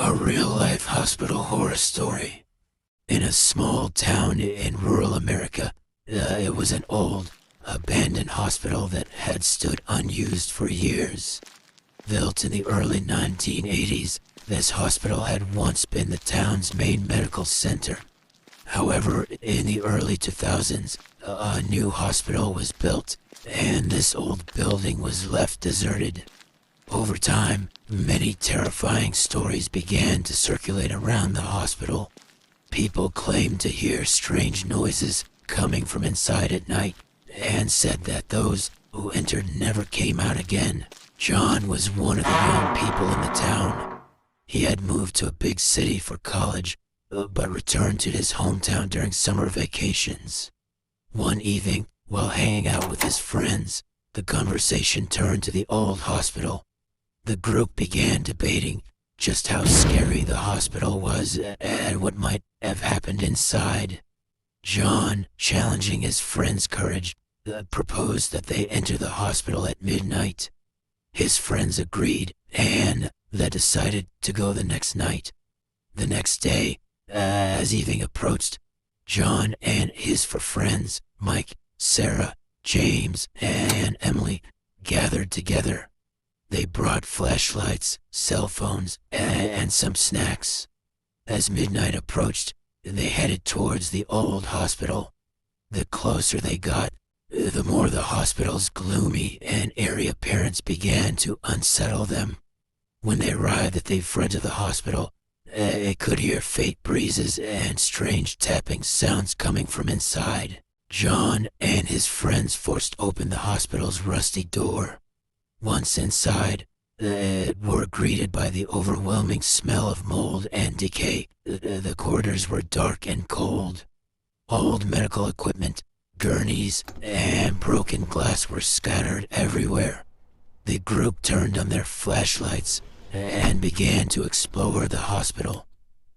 A real-life hospital horror story. In a small town in rural America, it was an old, abandoned hospital that had stood unused for years. Built in the early 1980s, this hospital had once been the town's main medical center. However, in the early 2000s, a new hospital was built, and this old building was left deserted. Over time, many terrifying stories began to circulate around the hospital. People claimed to hear strange noises coming from inside at night, and said that those who entered never came out again. John was one of the young people in the town. He had moved to a big city for college, but returned to his hometown during summer vacations. One evening, while hanging out with his friends, the conversation turned to the old hospital. The group began debating just how scary the hospital was and what might have happened inside. John, challenging his friends' courage, proposed that they enter the hospital at midnight. His friends agreed, and they decided to go the next night. The next day, as evening approached, John and his four friends, Mike, Sarah, James, and Emily, gathered together. They brought flashlights, cell phones, and some snacks. As midnight approached, they headed towards the old hospital. The closer they got, the more the hospital's gloomy and eerie appearance began to unsettle them. When they arrived at the front of the hospital, they could hear faint breezes and strange tapping sounds coming from inside. John and his friends forced open the hospital's rusty door. Once inside, they were greeted by the overwhelming smell of mold and decay. The corridors were dark and cold. Old medical equipment, gurneys, and broken glass were scattered everywhere. The group turned on their flashlights and began to explore the hospital.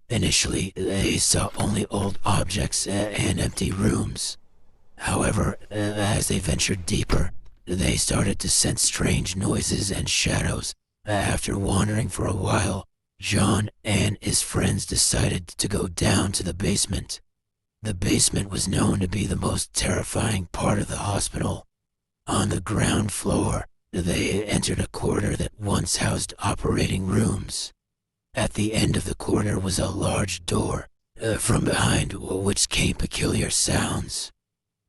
Initially, they saw only old objects and empty rooms. However, as they ventured deeper, they started to sense strange noises and shadows. After wandering for a while, John and his friends decided to go down to the basement. The basement was known to be the most terrifying part of the hospital. On the ground floor, they entered a corridor that once housed operating rooms. At the end of the corridor was a large door, from behind which came peculiar sounds.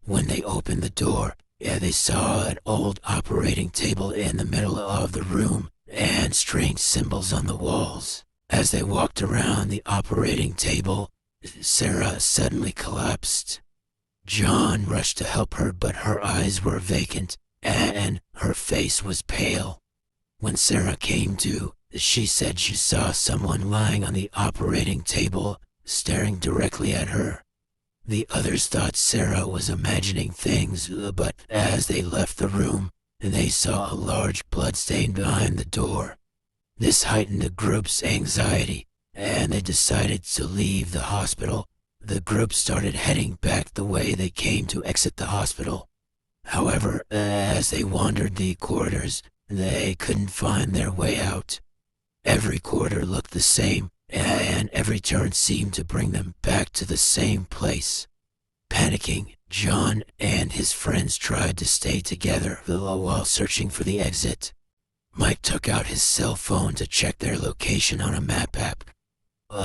When they opened the door, they saw an old operating table in the middle of the room and strange symbols on the walls. As they walked around the operating table, Sarah suddenly collapsed. John rushed to help her, but her eyes were vacant and her face was pale. When Sarah came to, she said she saw someone lying on the operating table, staring directly at her. The others thought Sarah was imagining things, but as they left the room, they saw a large bloodstain behind the door. This heightened the group's anxiety, and they decided to leave the hospital. The group started heading back the way they came to exit the hospital. However, as they wandered the corridors, they couldn't find their way out. Every corridor looked the same, and every turn seemed to bring them back to the same place. Panicking, John and his friends tried to stay together while searching for the exit. Mike took out his cell phone to check their location on a map app.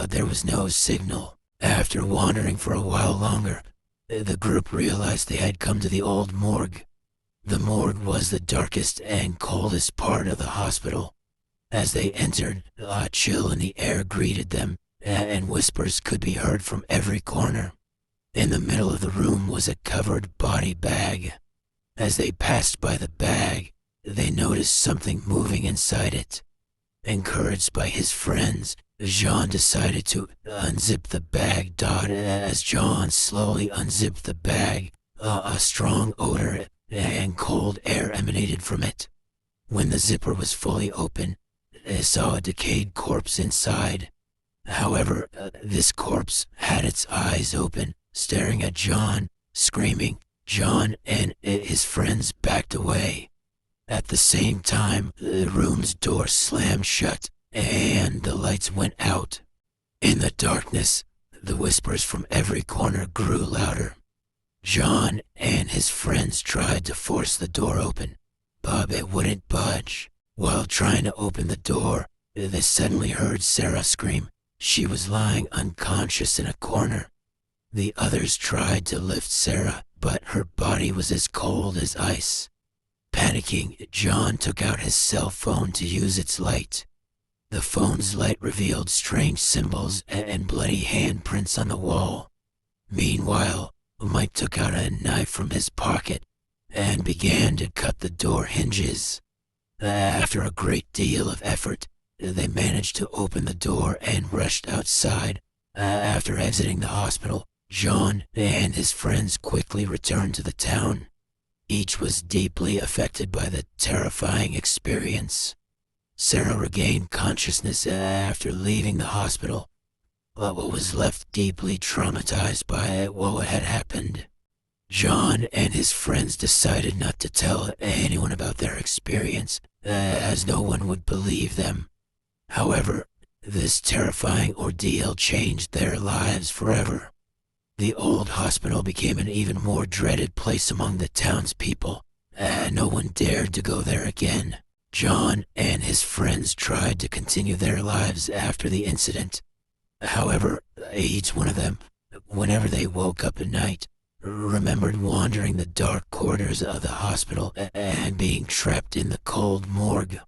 There was no signal. After wandering for a while longer, the group realized they had come to the old morgue. The morgue was the darkest and coldest part of the hospital. As they entered, a chill in the air greeted them, and whispers could be heard from every corner. In the middle of the room was a covered body bag. As they passed by the bag, they noticed something moving inside it. Encouraged by his friends, John decided to unzip the bag. As John slowly unzipped the bag, a strong odor and cold air emanated from it. When the zipper was fully open, they saw a decayed corpse inside. However, this corpse had its eyes open, staring at John, screaming. John and his friends backed away. At the same time, the room's door slammed shut, and the lights went out. In the darkness, the whispers from every corner grew louder. John and his friends tried to force the door open, but it wouldn't budge. While trying to open the door, they suddenly heard Sarah scream. She was lying unconscious in a corner. The others tried to lift Sarah, but her body was as cold as ice. Panicking, John took out his cell phone to use its light. The phone's light revealed strange symbols and bloody handprints on the wall. Meanwhile, Mike took out a knife from his pocket and began to cut the door hinges. After a great deal of effort, they managed to open the door and rushed outside. After exiting the hospital, John and his friends quickly returned to the town. Each was deeply affected by the terrifying experience. Sarah regained consciousness after leaving the hospital, but was left deeply traumatized by what had happened. John and his friends decided not to tell anyone about their experience, as no one would believe them. However, this terrifying ordeal changed their lives forever. The old hospital became an even more dreaded place among the townspeople, and no one dared to go there again. John and his friends tried to continue their lives after the incident. However, each one of them, whenever they woke up at night, remembered wandering the dark corridors of the hospital and being trapped in the cold morgue.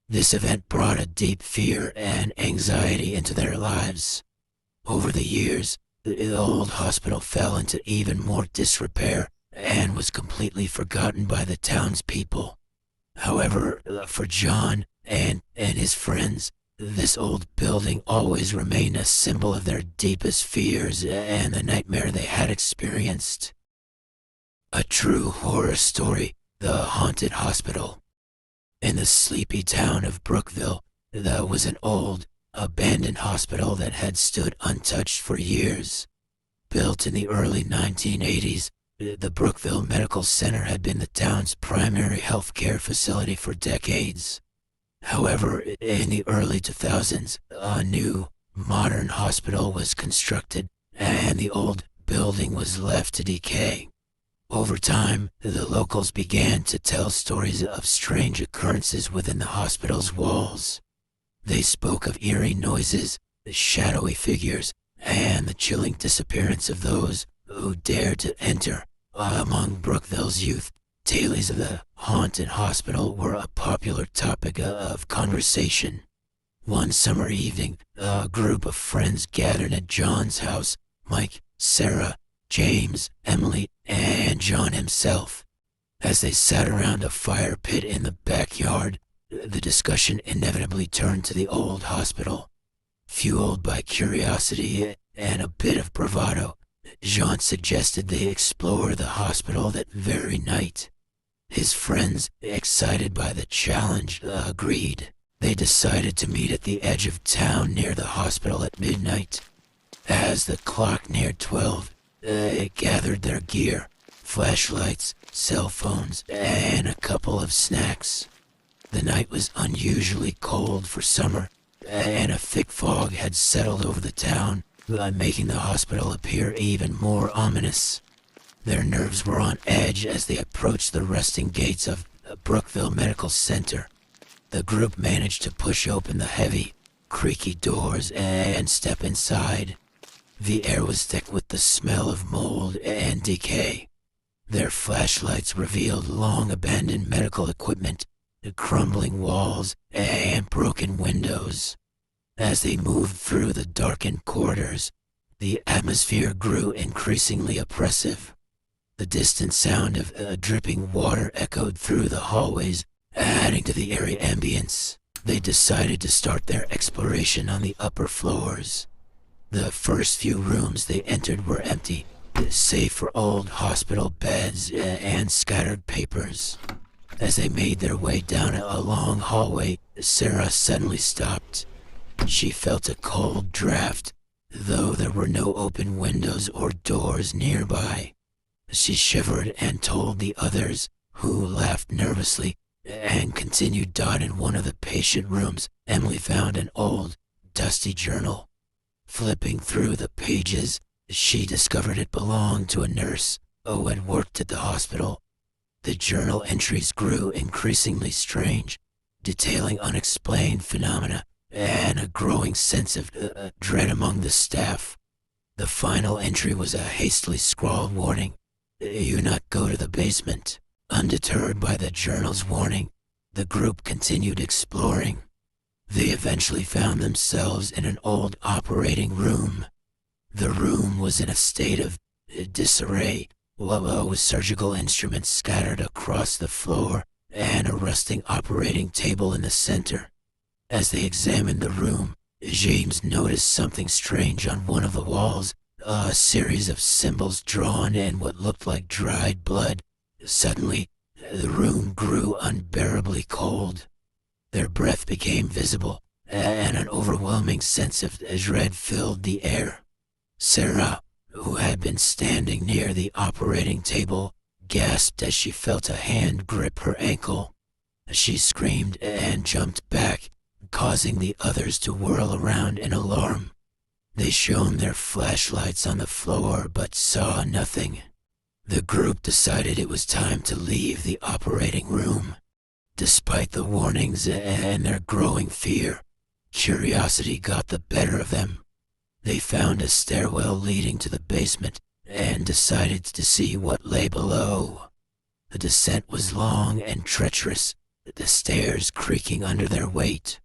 This event brought a deep fear and anxiety into their lives. Over the years, the old hospital fell into even more disrepair and was completely forgotten by the townspeople. However, for John and his friends, this old building always remained a symbol of their deepest fears and the nightmare they had experienced. A true horror story, the haunted hospital. In the sleepy town of Brookville, there was an old, abandoned hospital that had stood untouched for years. Built in the early 1980s, the Brookville Medical Center had been the town's primary healthcare facility for decades. However, in the early 2000s, a new, modern hospital was constructed, and the old building was left to decay. Over time, the locals began to tell stories of strange occurrences within the hospital's walls. They spoke of eerie noises, shadowy figures, and the chilling disappearance of those who dared to enter. Among Brookville's youth, tales of the haunted hospital were a popular topic of conversation. One summer evening, a group of friends gathered at John's house. Mike, Sarah, James, Emily, and John himself. As they sat around a fire pit in the backyard, the discussion inevitably turned to the old hospital. Fueled by curiosity and a bit of bravado, Jean suggested they explore the hospital that very night. His friends, excited by the challenge, agreed. They decided to meet at the edge of town near the hospital at midnight. As the clock neared 12, they gathered their gear, flashlights, cell phones, and a couple of snacks. The night was unusually cold for summer, and a thick fog had settled over the town, making the hospital appear even more ominous. Their nerves were on edge as they approached the rusting gates of Brookville Medical Center. The group managed to push open the heavy, creaky doors and step inside. The air was thick with the smell of mold and decay. Their flashlights revealed long-abandoned medical equipment, crumbling walls, and broken windows. As they moved through the darkened corridors, the atmosphere grew increasingly oppressive. The distant sound of dripping water echoed through the hallways, adding to the eerie ambience. They decided to start their exploration on the upper floors. The first few rooms they entered were empty, save for old hospital beds and scattered papers. As they made their way down a long hallway, Sarah suddenly stopped. She felt a cold draft, though there were no open windows or doors nearby. She shivered and told the others, who laughed nervously, and continued on. In one of the patient rooms, Emily found an old, dusty journal. Flipping through the pages, she discovered it belonged to a nurse who had worked at the hospital. The journal entries grew increasingly strange, detailing unexplained phenomena and a growing sense of dread among the staff. The final entry was a hastily scrawled warning: "Do not go to the basement." Undeterred by the journal's warning, the group continued exploring. They eventually found themselves in an old operating room. The room was in a state of disarray, with surgical instruments scattered across the floor and a rusting operating table in the center. As they examined the room, James noticed something strange on one of the walls, a series of symbols drawn in what looked like dried blood. Suddenly, the room grew unbearably cold. Their breath became visible, and an overwhelming sense of dread filled the air. Sarah, who had been standing near the operating table, gasped as she felt a hand grip her ankle. She screamed and jumped back, causing the others to whirl around in alarm. They shone their flashlights on the floor but saw nothing. The group decided it was time to leave the operating room. Despite the warnings and their growing fear, curiosity got the better of them. They found a stairwell leading to the basement and decided to see what lay below. The descent was long and treacherous, the stairs creaking under their weight.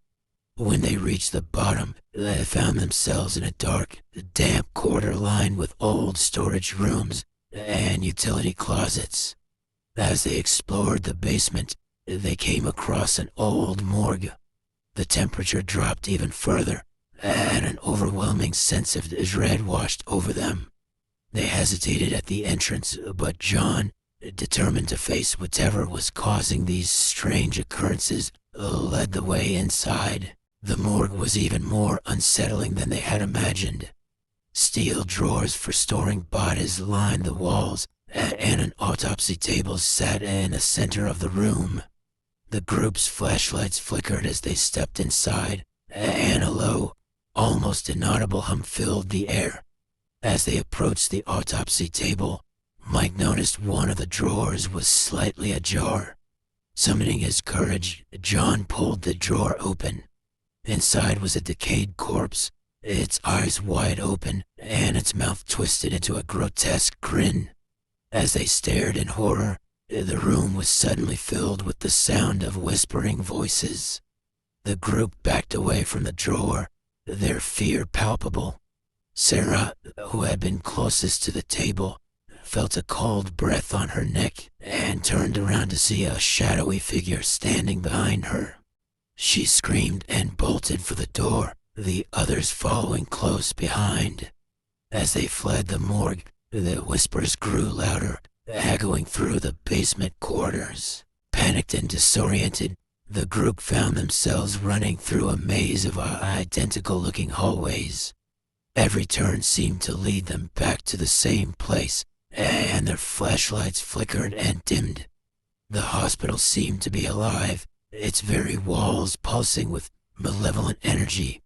When they reached the bottom, they found themselves in a dark, damp corridor lined with old storage rooms and utility closets. As they explored the basement, they came across an old morgue. The temperature dropped even further, and an overwhelming sense of dread washed over them. They hesitated at the entrance, but John, determined to face whatever was causing these strange occurrences, led the way inside. The morgue was even more unsettling than they had imagined. Steel drawers for storing bodies lined the walls, and an autopsy table sat in the center of the room. The group's flashlights flickered as they stepped inside, and a low, almost inaudible hum filled the air. As they approached the autopsy table, Mike noticed one of the drawers was slightly ajar. Summoning his courage, John pulled the drawer open. Inside was a decayed corpse, its eyes wide open and its mouth twisted into a grotesque grin. As they stared in horror, the room was suddenly filled with the sound of whispering voices. The group backed away from the drawer, their fear palpable. Sarah, who had been closest to the table, felt a cold breath on her neck and turned around to see a shadowy figure standing behind her. She screamed and bolted for the door, the others following close behind. As they fled the morgue, the whispers grew louder, echoing through the basement corridors. Panicked and disoriented, the group found themselves running through a maze of identical-looking hallways. Every turn seemed to lead them back to the same place, and their flashlights flickered and dimmed. The hospital seemed to be alive, its very walls pulsing with malevolent energy.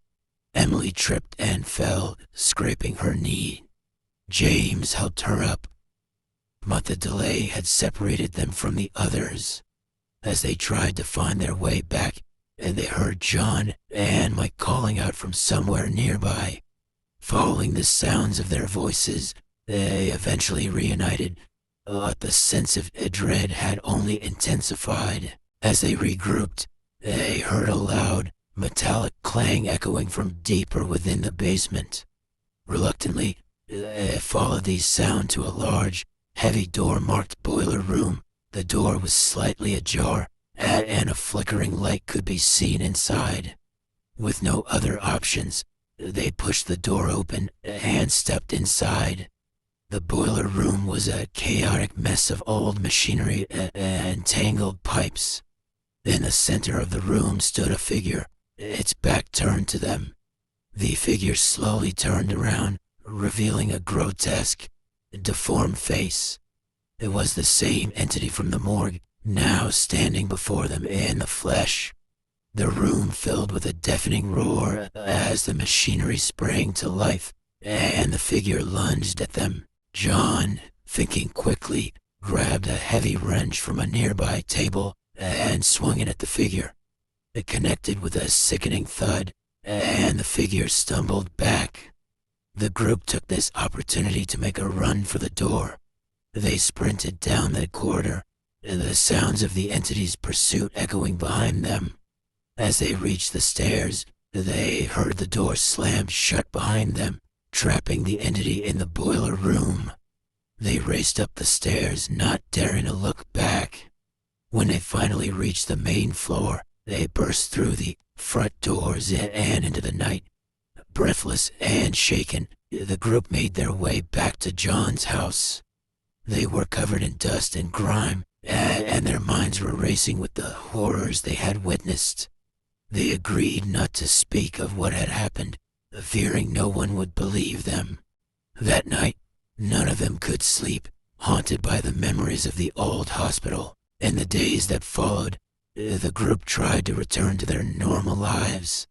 Emily tripped and fell, scraping her knee. James helped her up, but the delay had separated them from the others. As they tried to find their way back, they heard John and Mike calling out from somewhere nearby. Following the sounds of their voices, they eventually reunited, but the sense of dread had only intensified. As they regrouped, they heard a loud, metallic clang echoing from deeper within the basement. Reluctantly, they followed these sounds to a large, heavy door-marked boiler room. The door was slightly ajar, and a flickering light could be seen inside. With no other options, they pushed the door open and stepped inside. The boiler room was a chaotic mess of old machinery and tangled pipes. In the center of the room stood a figure, its back turned to them. The figure slowly turned around, revealing a grotesque, deformed face. It was the same entity from the morgue, now standing before them in the flesh. The room filled with a deafening roar as the machinery sprang to life and the figure lunged at them. John, thinking quickly, grabbed a heavy wrench from a nearby table and swung it at the figure. It connected with a sickening thud, and the figure stumbled back. The group took this opportunity to make a run for the door. They sprinted down the corridor, the sounds of the entity's pursuit echoing behind them. As they reached the stairs, they heard the door slam shut behind them, trapping the entity in the boiler room. They raced up the stairs, not daring to look back. When they finally reached the main floor, they burst through the front doors and into the night. Breathless and shaken, the group made their way back to John's house. They were covered in dust and grime, and their minds were racing with the horrors they had witnessed. They agreed not to speak of what had happened, fearing no one would believe them. That night, none of them could sleep, haunted by the memories of the old hospital. In the days that followed, the group tried to return to their normal lives.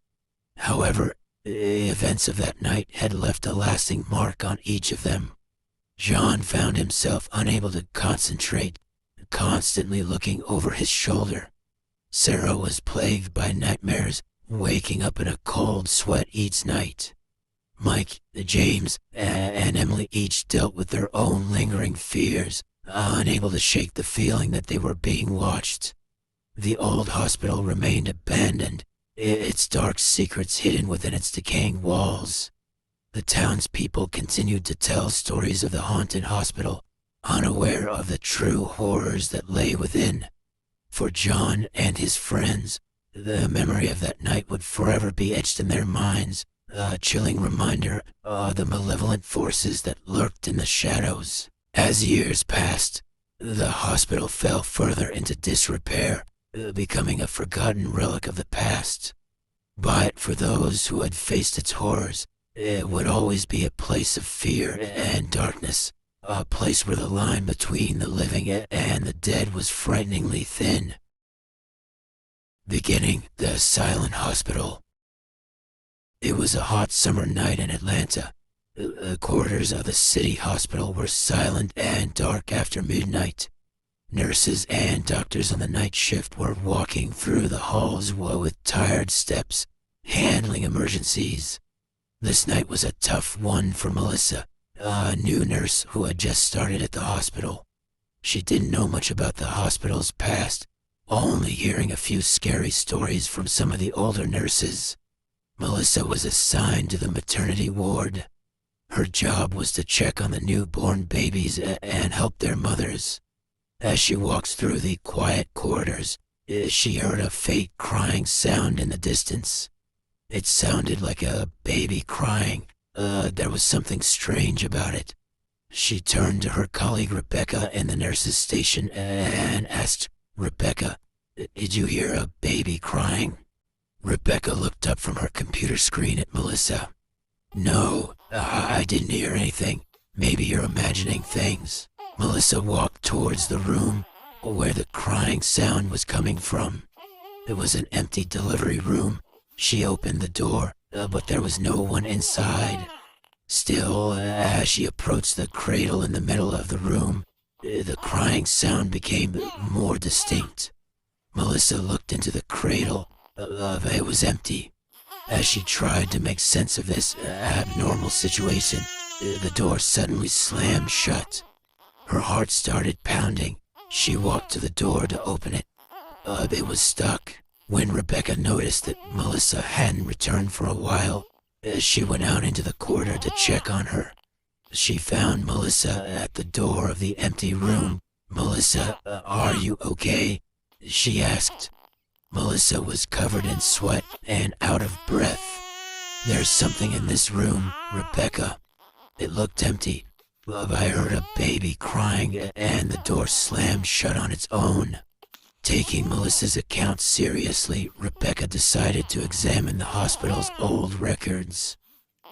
However, the events of that night had left a lasting mark on each of them. John found himself unable to concentrate, constantly looking over his shoulder. Sarah was plagued by nightmares, waking up in a cold sweat each night. Mike, James, and Emily each dealt with their own lingering fears, unable to shake the feeling that they were being watched. The old hospital remained abandoned, its dark secrets hidden within its decaying walls. The townspeople continued to tell stories of the haunted hospital, unaware of the true horrors that lay within. For John and his friends, the memory of that night would forever be etched in their minds, a chilling reminder of the malevolent forces that lurked in the shadows. As years passed, the hospital fell further into disrepair, becoming a forgotten relic of the past. But for those who had faced its horrors, it would always be a place of fear and darkness, a place where the line between the living and the dead was frighteningly thin. Beginning the Silent Hospital. It was a hot summer night in Atlanta. The corridors of the city hospital were silent and dark after midnight. Nurses and doctors on the night shift were walking through the halls with tired steps, handling emergencies. This night was a tough one for Melissa, a new nurse who had just started at the hospital. She didn't know much about the hospital's past, only hearing a few scary stories from some of the older nurses. Melissa was assigned to the maternity ward. Her job was to check on the newborn babies and help their mothers. As she walked through the quiet corridors, she heard a faint crying sound in the distance. It sounded like a baby crying. There was something strange about it. She turned to her colleague Rebecca in the nurse's station and asked, "Rebecca, did you hear a baby crying?" Rebecca looked up from her computer screen at Melissa. "No, I didn't hear anything. Maybe you're imagining things." Melissa walked towards the room where the crying sound was coming from. It was an empty delivery room. She opened the door, but there was no one inside. Still, as she approached the cradle in the middle of the room, the crying sound became more distinct. Melissa looked into the cradle. It was empty. As she tried to make sense of this abnormal situation, the door suddenly slammed shut. Her heart started pounding. She walked to the door to open it. It was stuck. When Rebecca noticed that Melissa hadn't returned for a while, she went out into the corridor to check on her. She found Melissa at the door of the empty room. "Melissa, are you okay?" she asked. Melissa was covered in sweat and out of breath. "There's something in this room, Rebecca." It looked empty, but I heard a baby crying and the door slammed shut on its own. Taking Melissa's account seriously, Rebecca decided to examine the hospital's old records.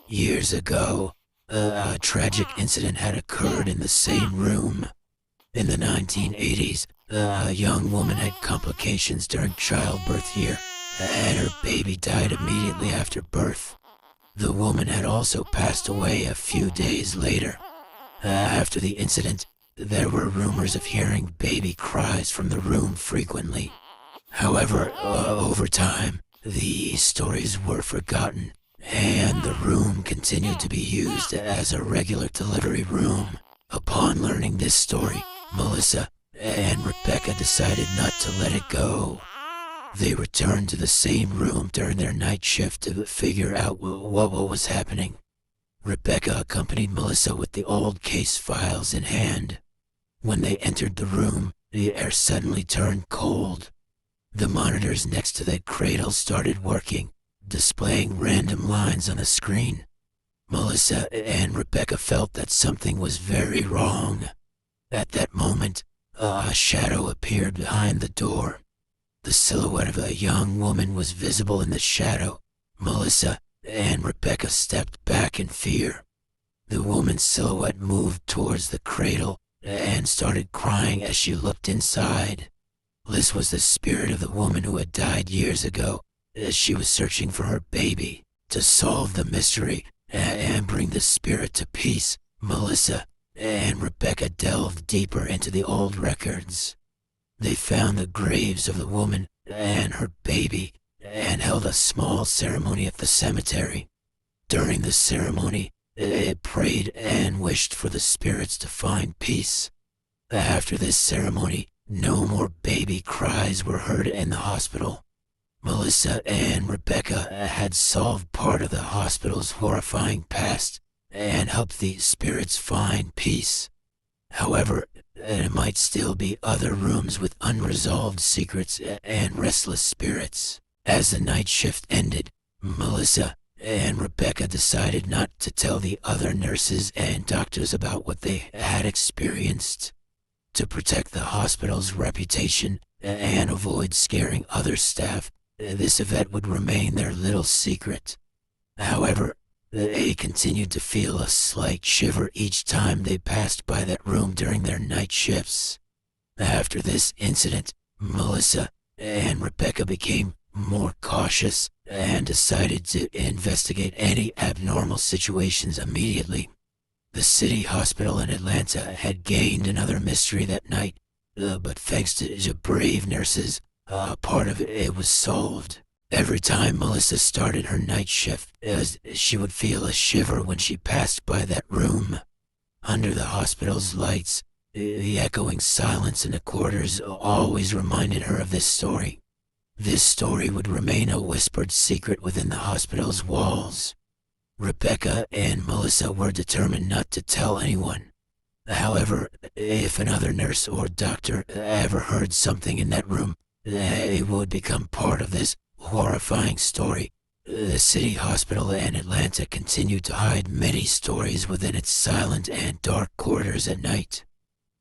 Years ago, a tragic incident had occurred in the same room. In the 1980s, A young woman had complications during childbirth here, and her baby died immediately after birth. The woman had also passed away a few days later. After the incident, there were rumors of hearing baby cries from the room frequently. However, over time, these stories were forgotten, and the room continued to be used as a regular delivery room. Upon learning this story, Melissa and Rebecca decided not to let it go. They returned to the same room during their night shift to figure out what was happening. Rebecca accompanied Melissa with the old case files in hand. When they entered the room, the air suddenly turned cold. The monitors next to the cradle started working, displaying random lines on the screen. Melissa and Rebecca felt that something was very wrong. At that moment, a shadow appeared behind the door. The silhouette of a young woman was visible in the shadow. Melissa and Rebecca stepped back in fear. The woman's silhouette moved towards the cradle and started crying as she looked inside. This was the spirit of the woman who had died years ago, as she was searching for her baby. To solve the mystery and bring the spirit to peace, Melissa and Rebecca delved deeper into the old records. They found the graves of the woman and her baby and held a small ceremony at the cemetery. During the ceremony, it prayed and wished for the spirits to find peace. After this ceremony, no more baby cries were heard in the hospital. Melissa and Rebecca had solved part of the hospital's horrifying past and helped these spirits find peace. However, there might still be other rooms with unresolved secrets and restless spirits. As the night shift ended, Melissa and Rebecca decided not to tell the other nurses and doctors about what they had experienced. To protect the hospital's reputation and avoid scaring other staff, this event would remain their little secret. However, they continued to feel a slight shiver each time they passed by that room during their night shifts. After this incident, Melissa and Rebecca became more cautious and decided to investigate any abnormal situations immediately. The city hospital in Atlanta had gained another mystery that night, but thanks to brave nurses, part of it was solved. Every time Melissa started her night shift, she would feel a shiver when she passed by that room. Under the hospital's lights, the echoing silence in the corridors always reminded her of this story. This story would remain a whispered secret within the hospital's walls. Rebecca and Melissa were determined not to tell anyone. However, if another nurse or doctor ever heard something in that room, it would become part of this horrifying story. The city hospital in Atlanta continued to hide many stories within its silent and dark corridors at night.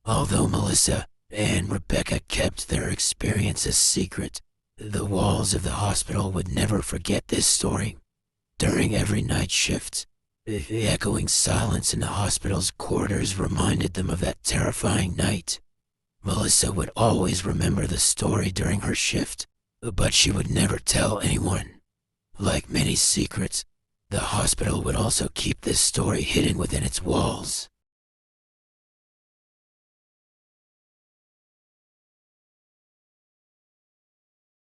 Although Melissa and Rebecca kept their experiences secret, the walls of the hospital would never forget this story. During every night shift, the echoing silence in the hospital's corridors reminded them of that terrifying night. Melissa would always remember the story during her shift, but she would never tell anyone. Like many secrets, the hospital would also keep this story hidden within its walls.